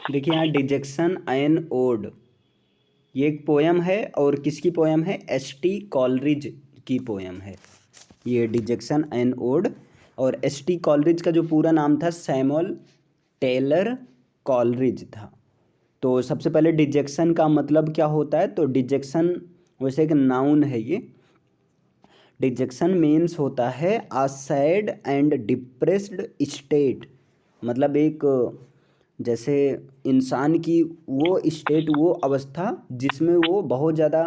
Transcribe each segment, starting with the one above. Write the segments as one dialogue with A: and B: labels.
A: देखिए यहाँ detection an odd, ये एक पोयम है और किसकी पोयम है? एस.टी. कॉलरिज की पोयम है ये डिजेक्शन एन ओड। और एस.टी. कॉलरिज का जो पूरा नाम था सैमुअल टेलर कॉलरिज था। तो सबसे पहले डिजेक्शन का मतलब क्या होता है? तो डिजेक्शन वैसे एक नाउन है ये। डिजेक्शन मीन्स होता है आ सैड एंड डिप्रेस्ड स्टेट, मतलब एक जैसे इंसान की वो स्टेट, वो अवस्था जिसमें वो बहुत ज़्यादा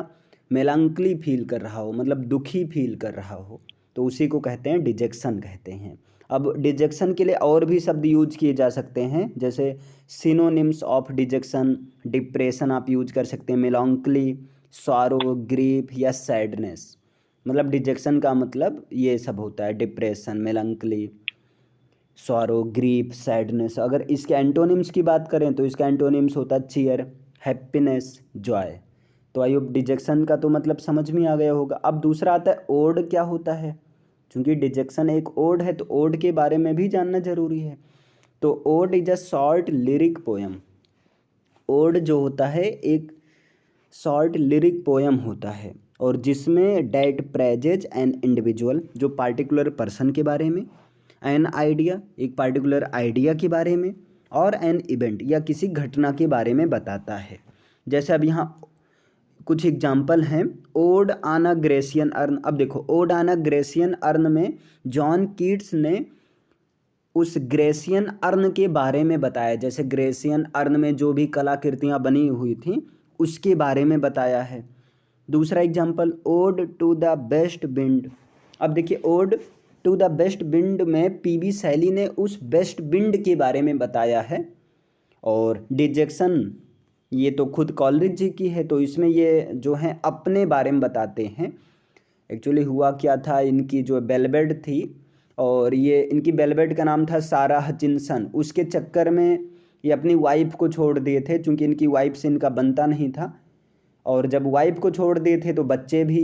A: मेलांकली फील कर रहा हो, मतलब दुखी फील कर रहा हो, तो उसी को कहते हैं डिजेक्शन कहते हैं। अब डिजेक्शन के लिए और भी शब्द यूज किए जा सकते हैं, जैसे सिनोनिम्स ऑफ डिजेक्शन, डिप्रेशन आप यूज कर सकते हैं, मेलांकली, सॉरो, ग्रीफ या सैडनेस। मतलब डिजेक्शन का मतलब ये सब होता है, depression, melancholy, sorrow, grief, sadness. अगर इसके एंटोनिम्स की बात करें तो इसका एंटोनिम्स होता है चीयर, हैप्पीनेस, जॉय। तो आई होप डिजेक्शन का तो मतलब समझ में आ गया होगा। अब दूसरा आता है ओड क्या होता है। क्योंकि डिजेक्शन एक ओड है तो ओड के बारे में भी जानना जरूरी है। तो ode is a short lyric poem. Ode जो होता है एक शॉर्ट लिरिक पोयम होता है और जिसमें डेट प्रेजेज एन इंडिविजुअल, जो पार्टिकुलर पर्सन के बारे में, एन आइडिया, एक पार्टिकुलर आइडिया के बारे में, और एन इवेंट या किसी घटना के बारे में बताता है। जैसे अब यहाँ कुछ एग्जाम्पल हैं। ओड आन अ ग्रेसियन अर्न। अब देखो ओड आन अ ग्रेसियन अर्न में जॉन कीट्स ने उस ग्रेसियन अर्न के बारे में बताया, जैसे ग्रेसियन अर्न में जो भी कलाकृतियाँ बनी हुई थी उसके बारे में बताया है। दूसरा example ode to the west wind. अब देखिए ode to the west wind में पीबी शैली ने उस बेस्ट विंड के बारे में बताया है। और डिजेक्शन ये तो खुद कॉलरिज जी की है, तो इसमें ये जो है अपने बारे में बताते हैं। एक्चुअली हुआ क्या था, इनकी जो बेलबेड थी और ये इनकी बेलबेड का नाम था सारा हचिनसन, उसके चक्कर में ये अपनी वाइफ को छोड़ दिए थे, क्योंकि इनकी वाइफ से इनका बनता नहीं था। और जब वाइफ को छोड़ दिए थे तो बच्चे भी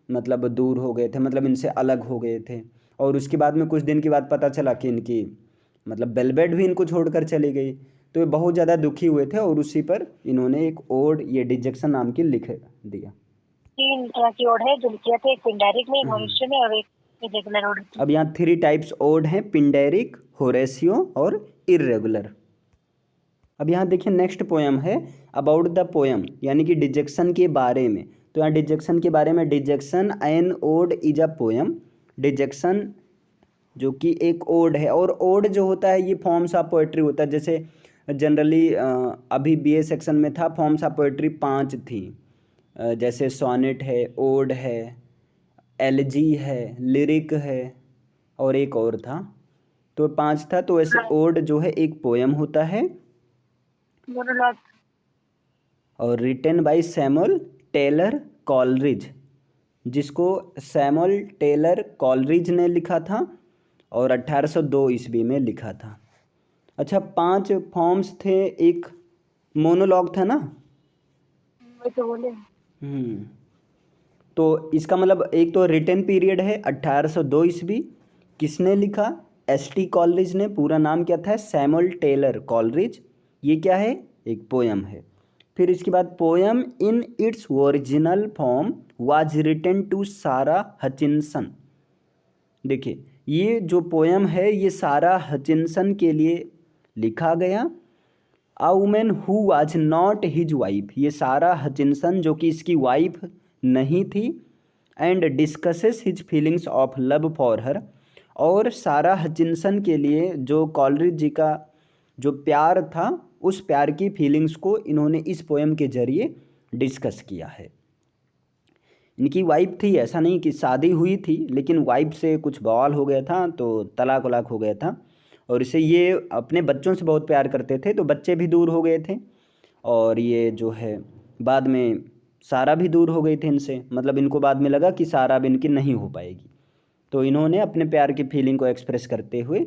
A: मतलब दूर हो गए थे, मतलब इनसे अलग हो गए थे। और उसके बाद में कुछ दिन के बाद पता चला कि इनकी मतलब बेलबेड भी इनको छोड़कर चली गई। तो ये बहुत ज़्यादा दुखी हुए थे और उसी पर इन्होंने एक ओड ये डिजेक्शन नाम की लिख दिया।
B: 3 तरह की ओड है जो लिखी जाती है, एक पिंडारिक में, एक
A: हम्म।
B: होरेशियो में और एक इरेगुलर ओड।
A: अब यहाँ 3 टाइप्स ओड हैं, पिंडेरिक, होरेशियो और इर्रेगुलर। अब यहाँ देखिए नेक्स्ट पोयम है अबाउट द पोयम, यानी कि डिजेक्शन के बारे में। तो यहाँ डिजेक्शन के बारे में, dejection an ode is a poem. Dejection जो कि एक ओड है, और ओड जो होता है ये फॉर्म्स ऑफ पोएट्री होता है। जैसे जनरली अभी बीए सेक्शन में था, फॉर्म्स ऑफ पोएट्री 5 थी। जैसे सोनेट है, ओड है, एलजी है, लिरिक है, और एक और था। तो 5 था। तो ऐसे ओड जो है एक पोयम होता है
B: मोनोलॉग।
A: और written by Samuel Taylor Coleridge, जिसको सैमुअल टेलर कॉलरिज ने लिखा था और 1802 ईस्वी में लिखा था। अच्छा 5 फॉर्म्स थे, एक मोनोलॉग था ना।
B: वही तो बोले।
A: तो इसका मतलब एक तो रिटन पीरियड है 1802 ईस्वी। किसने लिखा? एस.टी. कॉलरिज ने। पूरा नाम क्या था? Samuel Taylor Coleridge. ये क्या है? एक पोयम है। फिर इसके बाद poem in its original form was written to Sara Hutchinson. देखिए ये जो पोयम है ये सारा हचिनसन के लिए लिखा गया। A women who was not his wife, ये सारा हचिनसन जो कि इसकी वाइफ नहीं थी। And discusses his feelings of love for her, और सारा हचिनसन के लिए जो कॉलरिज जी का जो प्यार था उस प्यार की फीलिंग्स को इन्होंने इस पोएम के जरिए डिस्कस किया है। इनकी वाइफ थी, ऐसा नहीं कि शादी हुई थी, लेकिन वाइफ से कुछ बवाल हो गया था तो तलाक वलाक हो गया था। और इसे ये अपने बच्चों से बहुत प्यार करते थे तो बच्चे भी दूर हो गए थे। और ये जो है बाद में सारा भी दूर हो गई थी इनसे, मतलब इनको बाद में लगा कि सारा अब इनकी नहीं हो पाएगी। तो इन्होंने अपने प्यार की फीलिंग को एक्सप्रेस करते हुए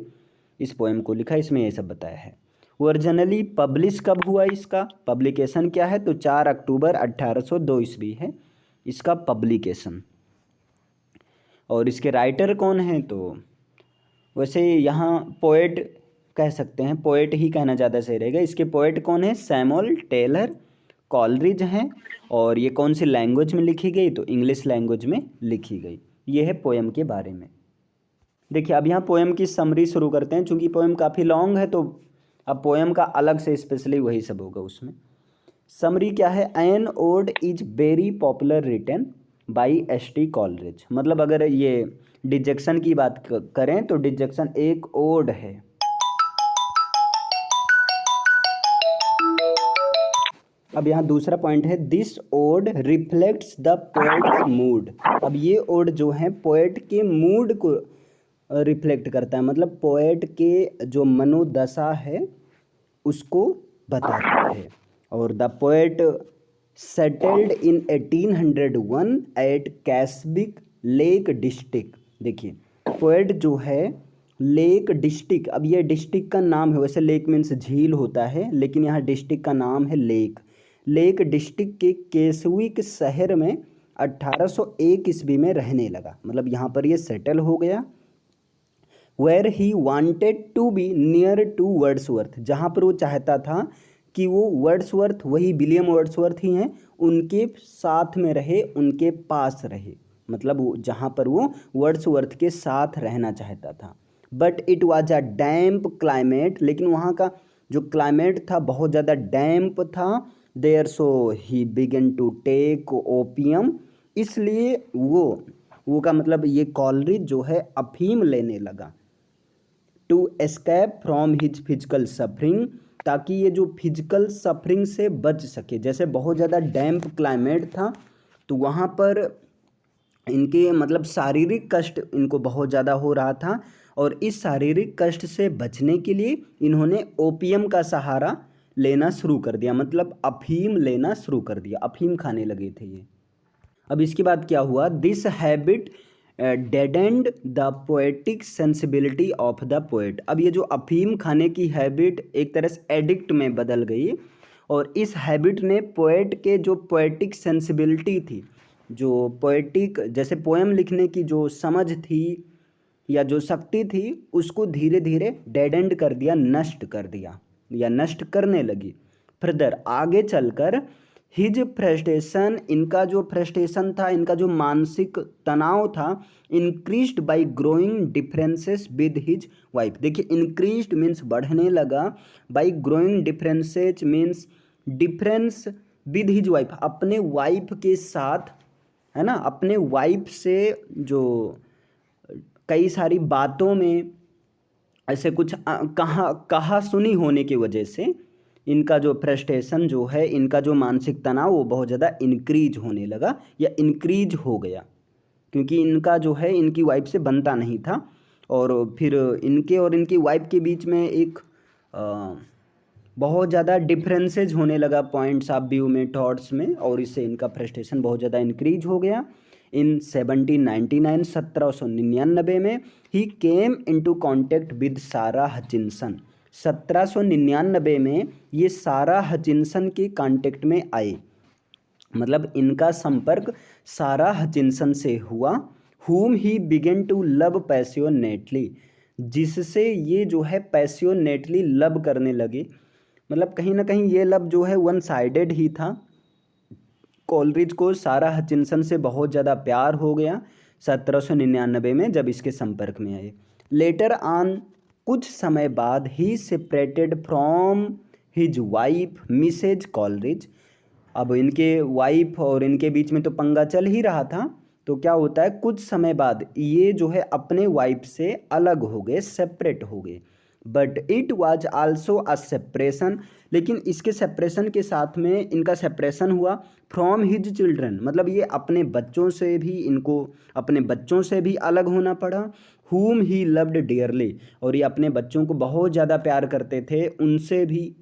A: इस पोएम को लिखा। इसमें ये सब बताया है। ओरिजिनली पब्लिश कब हुआ, इसका पब्लिकेशन क्या है? तो 4 अक्टूबर 1802 ईस्वी है इसका पब्लिकेशन। और इसके राइटर कौन हैं? तो वैसे यहाँ पोएट कह सकते हैं, पोएट ही कहना ज़्यादा सही रहेगा। इसके पोएट कौन है? सैमुअल टेलर कॉलरिज हैं। और ये कौन सी लैंग्वेज में लिखी गई? तो इंग्लिश लैंग्वेज में लिखी गई। ये है पोएम के बारे में। देखिए अब यहाँ पोएम की समरी शुरू करते हैं। चूँकि पोएम काफ़ी लॉन्ग है तो अब पोएम का अलग से स्पेशली वही सब होगा उसमें। समरी क्या है? An ode is very popular written by S T. Coleridge. मतलब अगर ये डिजेक्शन की बात करें तो डिजेक्शन एक ओड है। अब यहाँ दूसरा पॉइंट है, this ode reflects the poet's mood. अब ये ओड जो है पोएट के मूड को रिफ्लेक्ट करता है, मतलब पोएट के जो मनोदशा है उसको बताता है। और the poet settled in 1801 at Keswick Lake District. देखिए पोएट जो है लेक डिस्ट्रिक्ट, अब ये डिस्ट्रिक्ट का नाम है, वैसे लेक मीन्स झील होता है लेकिन यहाँ डिस्ट्रिक्ट का नाम है लेक। लेक डिस्ट्रिक्ट के केसविक शहर में 1801 ईस्वी में रहने लगा, मतलब यहाँ पर ये सेटल हो गया। Where he wanted to be near to Wordsworth, जहाँ पर वो चाहता था कि वो वर्ड्सवर्थ, वही विलियम वर्ड्सवर्थ ही हैं, उनके साथ में रहे, उनके पास रहे, मतलब वो जहाँ पर वो वर्ड्सवर्थ के साथ रहना चाहता था। But it was a damp climate, लेकिन वहाँ का जो क्लाइमेट था बहुत ज़्यादा डैम्प था। There so he began to take opium, इसलिए वो का मतलब ये कॉलरिज जो है अफीम लेने लगा। To escape from his physical suffering, ताकि ये जो फिजिकल सफरिंग से बच सके। जैसे बहुत ज़्यादा डैम्प क्लाइमेट था तो वहाँ पर इनके मतलब शारीरिक कष्ट इनको बहुत ज़्यादा हो रहा था, और इस शारीरिक कष्ट से बचने के लिए इन्होंने ओपियम का सहारा लेना शुरू कर दिया, मतलब अफीम लेना शुरू कर दिया, अफीम खाने लगे थे ये। अब इसके बाद क्या हुआ? This habit deadened the poetic sensibility of the poet. अब ये जो अफीम खाने की हैबिट एक तरह से एडिक्ट में बदल गई, और इस हैबिट ने पोएट के जो पोएटिक सेंसिबिलिटी थी, जो पोएटिक जैसे पोएम लिखने की जो समझ थी या जो शक्ति थी, उसको धीरे धीरे डेडेंड कर दिया, नष्ट कर दिया या नष्ट करने लगी। फर्दर आगे चलकर हिज फ्रस्ट्रेशन, इनका जो फ्रस्ट्रेशन था, इनका जो मानसिक तनाव था, increased by growing differences with his wife. देखिए इंक्रीज्ड मीन्स बढ़ने लगा, bye growing differences means difference with his wife, अपने वाइफ के साथ, है ना, अपने वाइफ से जो कई सारी बातों में ऐसे कुछ कहा सुनी होने की वजह से इनका जो फ्रस्ट्रेशन जो है, इनका जो मानसिक तनाव वो बहुत ज़्यादा इंक्रीज होने लगा या इंक्रीज हो गया, क्योंकि इनका जो है इनकी वाइफ से बनता नहीं था। और फिर इनके और इनकी वाइफ के बीच में एक बहुत ज़्यादा डिफरेंसेज होने लगा पॉइंट्स ऑफ व्यू में, थॉट्स में, और इससे इनका फ्रस्ट्रेशन बहुत ज़्यादा इंक्रीज हो गया। इन 1799 1799 में ही केम इनटू कांटेक्ट विद सारा हचिंसन। 1799 में ये सारा हचिंसन के कांटेक्ट में आए, मतलब इनका संपर्क सारा हचिंसन से हुआ। whom he began to love passionately, जिससे ये जो है पैसियोनेटली लव करने लगे, मतलब कहीं ना कहीं ये लव जो है वन साइडेड ही था। कॉलरिज को सारा हचिंसन से बहुत ज़्यादा प्यार हो गया 1799 में जब इसके संपर्क में आए। लेटर ऑन, कुछ समय बाद, he separated from his wife Mrs Coleridge. अब इनके वाइफ और इनके बीच में तो पंगा चल ही रहा था, तो क्या होता है कुछ समय बाद ये जो है अपने वाइफ से अलग हो गए, सेपरेट हो गए। But it was also a separation, लेकिन इसके सेपरेशन के साथ में इनका सेपरेशन हुआ फ्रॉम हिज चिल्ड्रन, मतलब ये अपने बच्चों से भी, इनको अपने बच्चों से भी अलग होना पड़ा। whom ही लव्ड डियरली, और ये अपने बच्चों को बहुत ज़्यादा प्यार करते थे, उनसे भी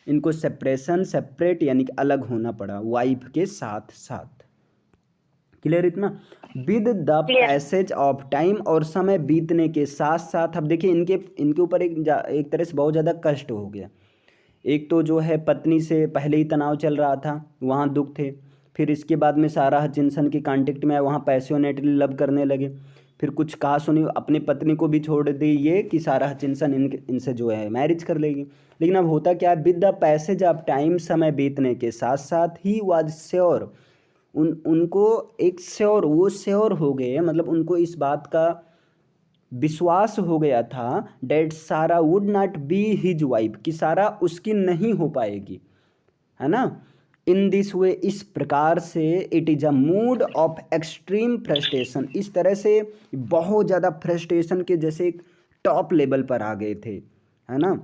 A: इनको सेपरेट यानी कि अलग होना पड़ा वाइफ के साथ साथ। क्लियर इतना? With the passage of time, और समय बीतने के साथ साथ, अब देखिए इनके ऊपर एक तरह से बहुत ज़्यादा कष्ट हो गया। एक तो जो है पत्नी से पहले ही तनाव चल रहा था, वहाँ दुख थे, फिर इसके बाद में सारा हचिंसन के कांटेक्ट में आया, वहाँ पैसियोनेटली लव करने लगे, फिर कुछ कहा सुनी, अपनी पत्नी को भी छोड़ दी ये कि सारा हचिंसन इनसे जो है मैरिज कर लेगी। लेकिन अब होता क्या है, with the passage of time, समय बीतने के साथ साथ ही वाज श्योर, उनको एक श्योर, वो श्योर हो गए, मतलब उनको इस बात का विश्वास हो गया था डेट सारा would not be his wife, कि सारा उसकी नहीं हो पाएगी, है ना। इन दिस वे, इस प्रकार से, it is a mood off extreme frustration, इस तरह से बहुत ज़्यादा फ्रस्ट्रेशन के जैसे एक टॉप लेवल पर आ गए थे, है ना,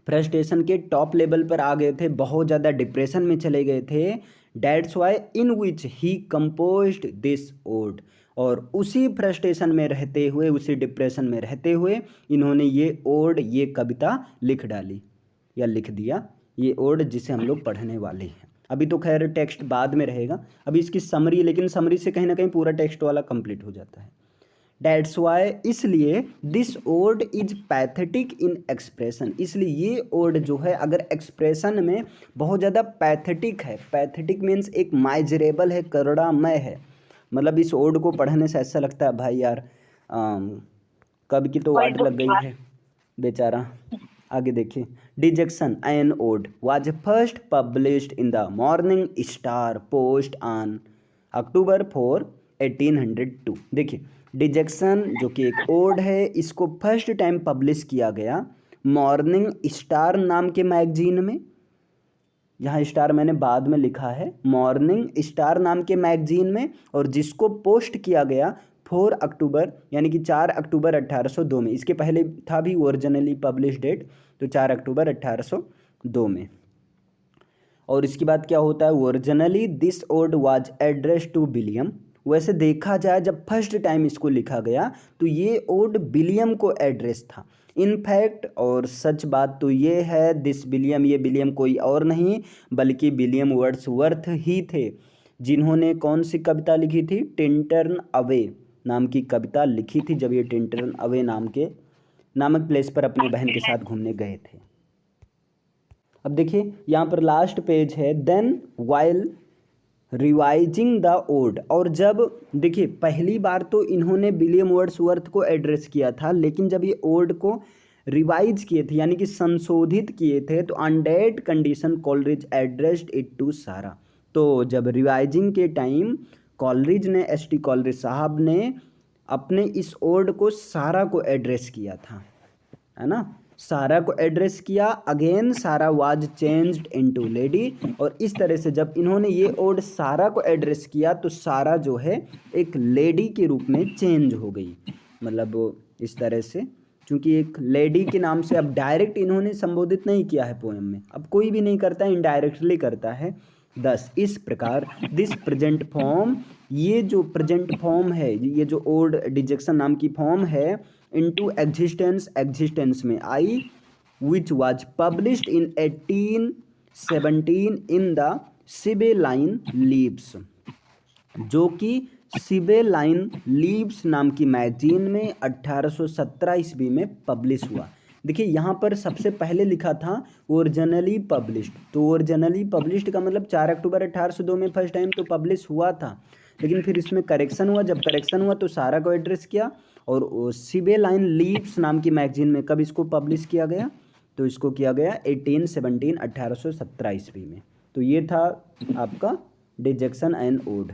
A: फ्रस्ट्रेशन के टॉप लेवल पर आ गए थे, बहुत ज़्यादा डिप्रेशन में चले गए थे। That's why in which he composed this ode, और उसी फ्रस्ट्रेशन में रहते हुए, उसी डिप्रेशन में रहते हुए इन्होंने ये ओड, ये कविता लिख डाली या लिख दिया, ये ओड जिसे हम लोग पढ़ने वाले हैं। अभी तो खैर टेक्स्ट बाद में रहेगा, अभी इसकी समरी, लेकिन समरी से कहीं ना कहीं पूरा टेक्स्ट वाला कंप्लीट हो जाता है। डैट्स वाई, इसलिए this ode is pathetic in expression, इसलिए ये ओड जो है अगर एक्सप्रेशन में बहुत ज़्यादा पैथेटिक है, पैथेटिक मीन्स एक माइजरेबल है, करुणामय है, मतलब इस ओड को पढ़ने से ऐसा लगता है भाई यार कब की तो वाट लग गई है बेचारा। आगे देखिए, dejection an ode was first published in the Morning Star Post on October 4, 1802। देखिए, डिजेक्शन जो कि एक ओड है, इसको फर्स्ट टाइम पब्लिश किया गया मॉर्निंग स्टार नाम के मैगजीन में, यहाँ स्टार मैंने बाद में लिखा है, मॉर्निंग स्टार नाम के मैगजीन में, और जिसको पोस्ट किया गया 4 अक्टूबर यानी कि 4 अक्टूबर 1802 में। इसके पहले था भी ओरिजिनली पब्लिश डेट, तो 4 अक्टूबर 1802 में। और इसके बाद क्या होता है, originally this ode was address to William. वैसे देखा जाए जब फर्स्ट टाइम इसको लिखा गया तो ये ओड विलियम को एड्रेस था इनफैक्ट, और सच बात तो ये है, दिस विलियम, ये विलियम कोई और नहीं बल्कि विलियम वर्ड्सवर्थ ही थे, जिन्होंने कौन सी कविता लिखी थी, टिंटर्न अवे नाम की कविता लिखी थी, जब ये टिंटर्न अवे नामक प्लेस पर अपने बहन के साथ घूमने गए थे। अब देखिए यहाँ पर लास्ट पेज है, then while revising the ode, और जब देखिए पहली बार तो इन्होंने विलियम वर्ड्सवर्थ को एड्रेस किया था, लेकिन जब ये ओड को रिवाइज किए थे यानी कि संशोधित किए थे, तो on that condition Coleridge addressed it to Sara. तो जब रिवाइजिंग के टाइम कॉलरिज ने, एस.टी. कॉलरिज साहब ने अपने इस ओड को सारा को एड्रेस किया था, है ना, सारा को एड्रेस किया। अगेन सारा वाज चेंज्ड इनटू लेडी, और इस तरह से जब इन्होंने ये ओड सारा को एड्रेस किया तो सारा जो है एक लेडी के रूप में चेंज हो गई, मतलब इस तरह से, क्योंकि एक लेडी के नाम से अब डायरेक्ट इन्होंने संबोधित नहीं किया है पोएम में, अब कोई भी नहीं करता है, इनडायरेक्टली करता है। दस इस प्रकार दिस प्रेजेंट फॉर्म, ये जो प्रेजेंट फॉर्म है, ये जो ओड डिजेक्शन नाम की फॉर्म है, इनटू एग्जिस्टेंस में आई, which was published in 1817 in the Sibylline Leaves, जो कि सिबेलाइन लीव्स नाम की मैगजीन में 1817 ईस्वी में पब्लिश हुआ। देखिए यहाँ पर सबसे पहले लिखा था ओरिजिनली पब्लिश्ड, तो ओरिजिनली पब्लिश्ड का मतलब 4 अक्टूबर 1802 में फर्स्ट टाइम तो पब्लिश हुआ था, लेकिन फिर इसमें करेक्शन हुआ, जब करेक्शन हुआ तो सारा को एड्रेस किया, और सिबेलाइन लीव्स नाम की मैगजीन में कब इसको पब्लिश किया गया, तो इसको किया गया 1817 ईस्वी में। तो ये था आपका डिजेक्शन एंड ओड।